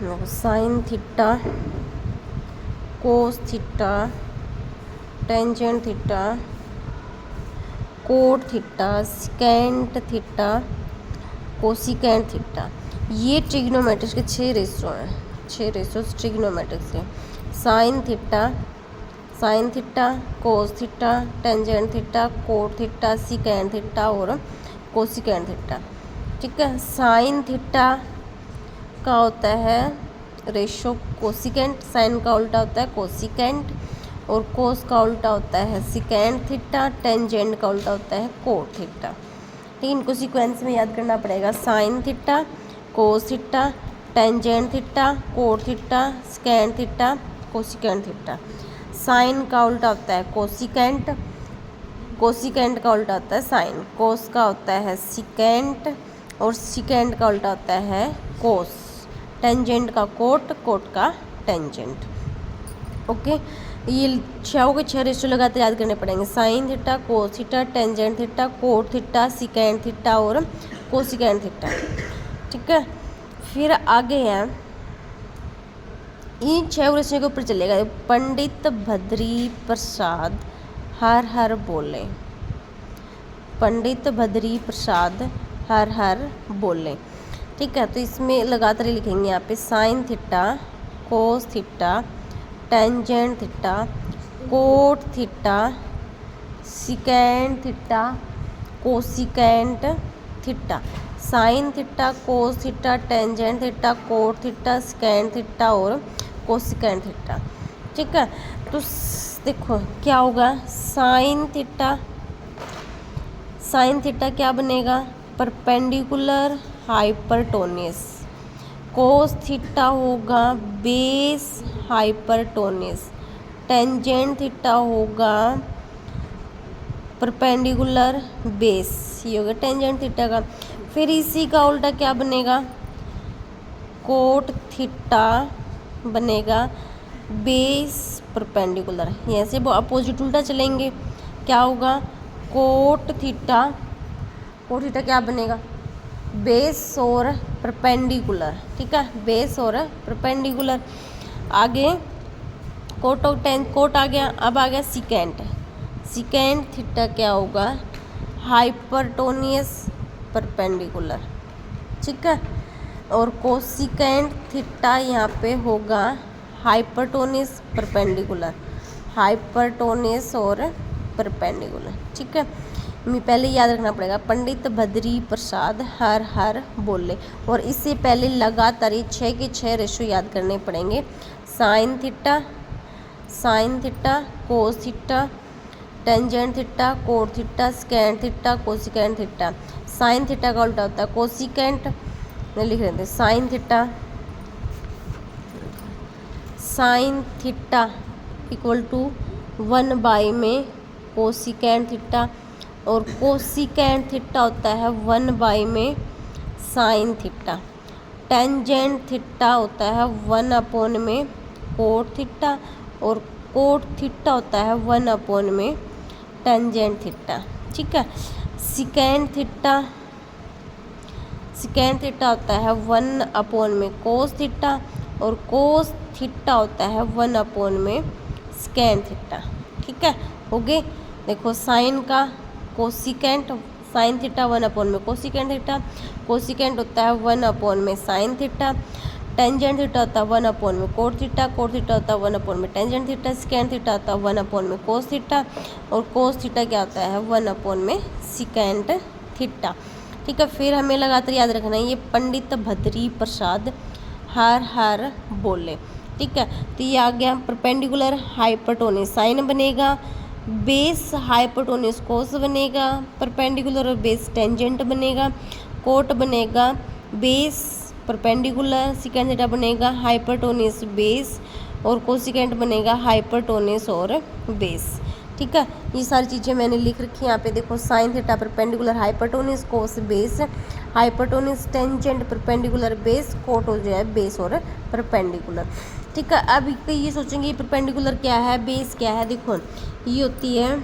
Sign theta, cos theta, tangent theta, cot theta, secant theta, cosecant theta, ये ट्रिग्नोमेट्रिक्स के 6 ratio हैं। 6 ratio ट्रिग्नोमेट्रिक्स के। Sign theta, cos theta, tangent theta, cot theta, secant theta और cosecant theta. ठीक है। Sign theta का होता है रेशो कोसिकेंट, साइन का उल्टा होता है कोसिकेंट, और कोस का उल्टा होता है सिकेंट थीटा, टेंजेंट का उल्टा होता है कोट थीटा। ठीक, इनको सीक्वेंस में याद करना पड़ेगा। Sine theta, cos theta, tangent theta, cot theta, secant theta, cosecant theta. Sine का उल्टा होता है कोसिकेंट, कोसिकेंट का उल्टा होता है साइन, कोस का होता है सिकेंट और सिकेंट का उल्टा होता है कोस, टेंजेंट का कोट, कोट का टेंजेंट। ओके, ये 6 के 6 रेशो लगाते याद करने पड़ेंगे। Sign theta, cos theta, tangent theta, cot theta, secant theta और कोसिकेंट थीटा। ठीक है। फिर आगे है, इन 6 रेशो के ऊपर चलेगा। पंडित भद्री प्रसाद हर हर बोले, पंडित भद्री प्रसाद हर हर बोले। ठीक है, तो इसमें लगातार लिखेंगे यहाँ पे sign theta, cos theta, tangent theta, cot theta, secant theta, cosecant theta. Sine theta, cos theta, tangent theta, cot theta, secant theta और कोसिकेंट थीटा। ठीक है, तो देखो क्या होगा। साइन थीटा क्या बनेगा, परपेंडिकुलर हाइपरटोनियस। कोस थीटा होगा बेस हाइपरटोनियस। टेंजेंट थीटा होगा परपेंडिकुलर बेस, ये होगा टेंजेंट थीटा का। फिर इसी का उल्टा क्या बनेगा, कोट थीटा बनेगा बेस परपेंडिकुलर। ऐसे वो अपोजिट उल्टा चलेंगे, क्या होगा कोट थीटा क्या बनेगा बेस और परपेंडिकुलर। ठीक है, बेस और परपेंडिकुलर। आगे कोट आ गया। अब आ गया सिकेंट थीटा क्या होगा हाइपरटोनियस परपेंडिकुलर। ठीक है, और कोसिकेंट थीटा यहाँ पे होगा हाइपरटोनियस परपेंडिकुलर, हाइपरटोनियस और परपेंडिकुलर। ठीक है, पहले याद रखना पड़ेगा पंडित भद्री प्रसाद हर हर बोले, और इससे पहले लगातार ये 6 के 6 रेशो याद करने पड़ेंगे। Sign theta, cos theta, tangent theta, cot theta, secant theta, cosecant theta. Sine theta का उल्टा होता है कोसिकेंट, लिख रहे थे साइन थीटा इक्वल टू 1 में कोसिकेंट थीटा, और कोसिकेंट थीटा होता है 1 में साइन थीटा। टेंजेंट थीटा होता है 1 में कोट थीटा, और कोट थीटा होता है 1 में टेंजेंट थीटा। ठीक है, सिकेंट थीटा होता है 1 में कोस थीटा, और कोस थीटा होता है 1 में सिकेंट थीटा। ठीक है, हो गए। देखो साइन का कोसिकेंट, साइन थीटा 1 में कोसिकेंट थीटा, कोसिकेंट होता है 1 में साइन थीटा, टेंजेंट थीटा होता है 1 में कोट थीटा होता है 1 में टेंजेंट थीटा, सिकेंट थीटा होता है 1 में कोस थीटा, और कोस थीटा क्या होता है 1 में सिकेंट थीटा। ठीक है, फिर हमें लगातार याद रखना है ये पंडित भद्री प्रसाद हर हर बोले। ठीक है, तो ये आ गया परपेंडिकुलर हाइपरटोनियस साइन बनेगा, बेस हाइपरटोनियस कोस बनेगा, परपेंडिकुलर और बेस टेंजेंट बनेगा, कोट बनेगा बेस परपेंडिकुलर, सिकेंट थीटा बनेगा हाइपरटोनियस बेस, और कोसिकेंट बनेगा हाइपरटोनियस और बेस। ठीक है, ये सारी चीज़ें मैंने लिख रखी हैं यहाँ पे। देखो sine theta perpendicular hypotenuse, cos base hypotenuse, tangent perpendicular base, cot हो जाए बेस और परपेंडिकुलर। ठीक है, अब ये सोचेंगे परपेंडिकुलर क्या है, बेस क्या है। देखो ये होती है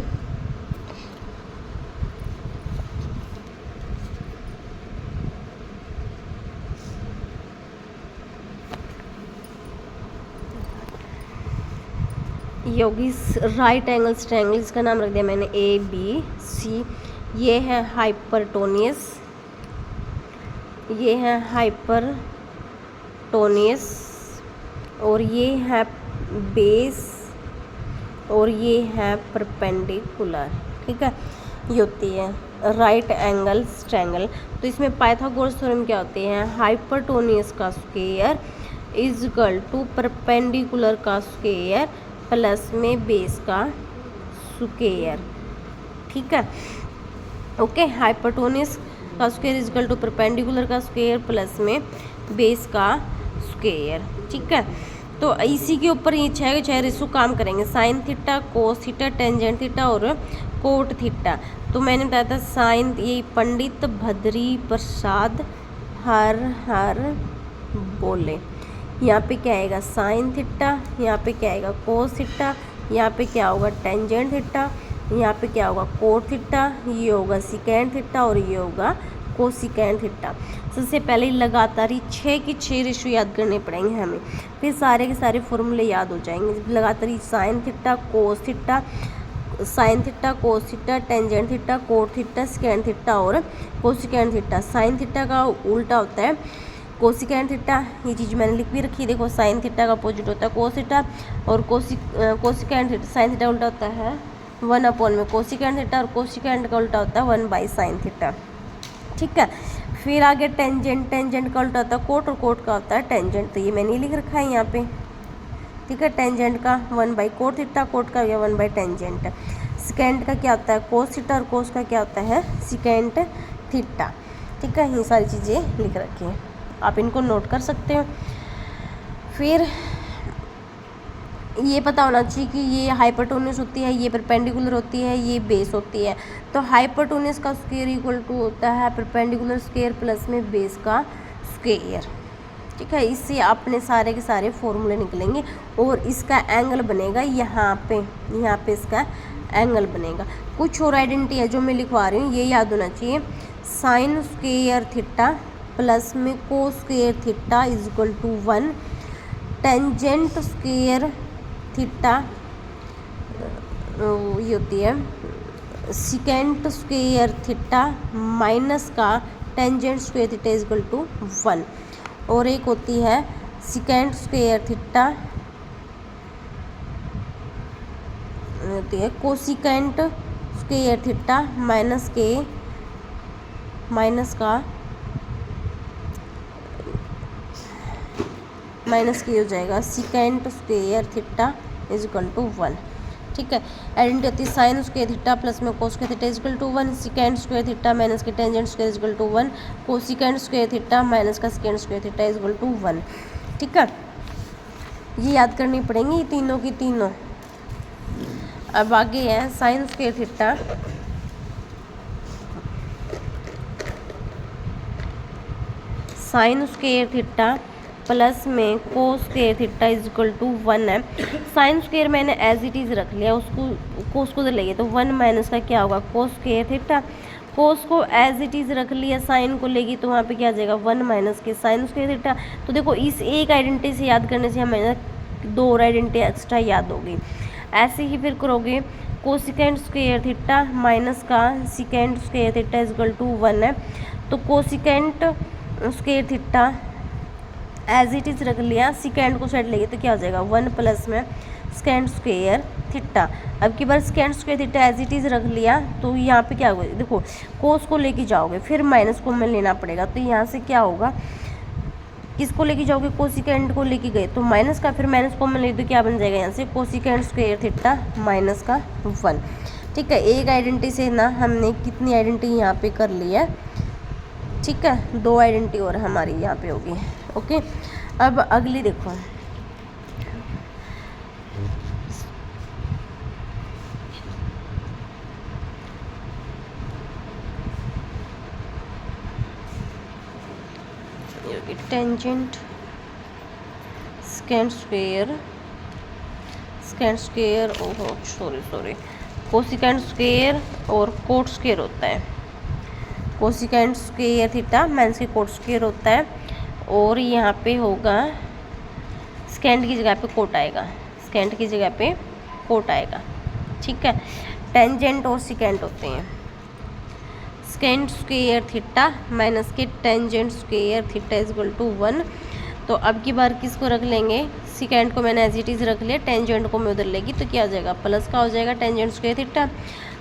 ये होगी राइट एंगल ट्रायंगल, इसका नाम रख दिया मैंने ABC। ये है हाइपरटोनियस, ये है हाइपरटोनियस, और ये है बेस, और ये है परपेंडिकुलर। ठीक है, ये होती है राइट एंगल ट्रायंगल। तो इसमें पाइथागोरस थ्योरम क्या होती है, हाइपरटोनियस का square is equal to perpendicular का स्क्वायर प्लस में बेस का स्क्वायर। ठीक है, ओके, हाइपरटोनियस का square is equal to perpendicular का स्क्वायर प्लस में बेस का स्क्वायर। ठीक है, तो इसी के ऊपर ये 6 रेशो काम करेंगे, sign theta, cos theta, tangent theta और कोट थीटा। तो मैंने बताया था साइन, ये पंडित भद्री प्रसाद हर बोले। यहाँ पे क्या आएगा साइन थीटा, यहाँ पे क्या आएगा कोस थीटा, यहाँ पे क्या होगा टेंजेंट थीटा, यहाँ पे क्या होगा कोट थीटा, ये होगा सिकेंड थीटा और ये होगा कोसिकेंड थीटा। सबसे पहले लगातार ही 6 की 6 रेशो याद करने पड़ेंगे हमें, फिर सारे के सारे फॉर्मूले याद हो जाएंगे। लगातार ही sine theta, cos theta, sine theta, cos theta, tangent theta, cot theta, secant theta और कोसिकेंड थीटा। साइन थीटा का उल्टा होता है कोसिकेंड थीटा, ये चीज़ मैंने लिख भी रखी है, देखो साइन थीटा का अपोजिट होता है कोस थीटा, और कोसिकेंड थीटा, साइन थीटा उल्टा होता है 1 में कोसिकेंड थीटा, और कोसिकेंड का उल्टा होता है 1/sin थीटा। ठीक है, फिर आगे टेंजेंट, टेंजेंट का उल्टा होता है कोट, और कोट का होता है टेंजेंट, तो ये मैंने लिख रखा है यहाँ पे। ठीक है, टेंजेंट का 1/कोट थीटा, कोट का या 1/टेंजेंट। सिकेंड का क्या होता है कोस थीटा, और कोस का क्या होता है सिकेंड थीटा। ठीक है, ये सारी चीज़ें लिख रखी हैं, आप इनको नोट कर सकते हो। फिर ये पता होना चाहिए कि ये हाइपरटोनियस होती है, ये परपेंडिकुलर होती है, ये बेस होती है। तो हाइपरटोनियस का स्क्वायर इक्वल टू होता है परपेंडिकुलर स्क्वायर प्लस में बेस का स्क्वायर। ठीक है, इससे अपने सारे के सारे फॉर्मूले निकलेंगे, और इसका एंगल बनेगा यहाँ पे इसका एंगल बनेगा। कुछ और आइडेंटिटी है जो मैं लिखवा रही हूँ, ये याद होना चाहिए। साइन स्क्वायर थीटा प्लस में cos square theta is equal to 1, tangent square theta ये होती है सिकेंट स्क्वायर थीटा माइनस का tangent square theta is equal to 1, और एक होती है सिकेंट स्क्वायर थीटा होती है कोसिकेंट स्क्वायर थीटा माइनस के हो जाएगा secant square theta is equal to 1। ठीक है, आइडेंटिटी होती है साइन स्क्वायर थीटा प्लस में cos square theta is equal to 1, secant square theta minus के tangent square is equal to 1, cosecant square theta minus का secant square theta is equal to 1। ठीक है, ये याद करनी पड़ेंगी ये तीनों की तीनों। अब आगे है साइन स्क्वायर थीटा प्लस में cos square theta is equal to 1 है। साइन स्क्वायर मैंने एज इट इज़ रख लिया, उसको कोस को लेंगे तो 1 माइनस का क्या होगा कोस स्क्वायर थीटा। कोस को एज इट इज़ रख लिया, साइन को लेगी तो वहाँ पे क्या आ जाएगा 1 माइनस के साइन स्क्वायर थीटा। तो देखो इस एक आइडेंटिटी से याद करने से हमें 2 और आइडेंटिटी एक्स्ट्रा याद होगी। ऐसे ही फिर करोगे कोसिकेंट स्क्वायर थीटा माइनस का secant square theta is equal to 1 है, तो cosecant square theta as it is रख लिया, सिकेंड को साइड लेंगे तो क्या हो जाएगा 1 प्लस में सेकेंड स्क्वायर थीटा। अब की बार secant square theta as it is रख लिया, तो यहाँ पे क्या होगा देखो कोस को लेके जाओगे फिर माइनस को में लेना पड़ेगा, तो यहाँ से क्या होगा किसको लेके जाओगे कोसिकेंड को लेके गए तो माइनस का, फिर माइनस को में ले तो क्या बन जाएगा यहाँ से कोसिकेंड स्क्वायर थीटा माइनस का 1। ठीक है, एक आइडेंटिटी से ना हमने कितनी आइडेंटिटी यहाँ पे कर ली है। ठीक है, 2 आइडेंटिटी और हमारी यहाँ पे होगी। ओके, अब अगली देखो टेंजेंट सेकेंड स्क्वायर ओहो सॉरी कोसिकेंट स्क्वायर और कोट स्क्वायर होता है। कोसिकेंट स्क्वायर थीटा माइनस के कोट स्क्वायर होता है, और यहाँ पे होगा सेकेंड की जगह पे कोट आएगा, सेकेंड की जगह पे कोट आएगा, ठीक है। टेंजेंट और सिकेंट होते हैं, सेकेंड स्क्वायर थीटा माइनस के tangent square theta is equal to 1। तो अब की बार किसको रख लेंगे, सिकेंड को मैंने एज इट इज़ रख लिया, टेंजेंट को मैं उधर लेगी तो क्या हो जाएगा, प्लस का हो जाएगा टेंजेंट स्क्वायर थीटा।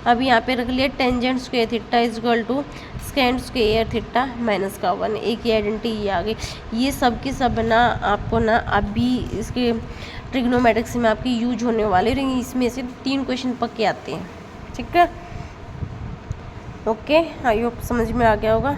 अब यहाँ पे रख लिया tangent square theta is equal to secant square theta minus का 1। एक ही आइडेंटिटी ये आ गई। ये सब की सब ना आपको ना अभी इसके ट्रिग्नोमेट्रिक्स में आपकी यूज होने वाले, और इसमें से 3 क्वेश्चन पक्के आते हैं, ठीक है। ओके, आई होप समझ में आ गया होगा।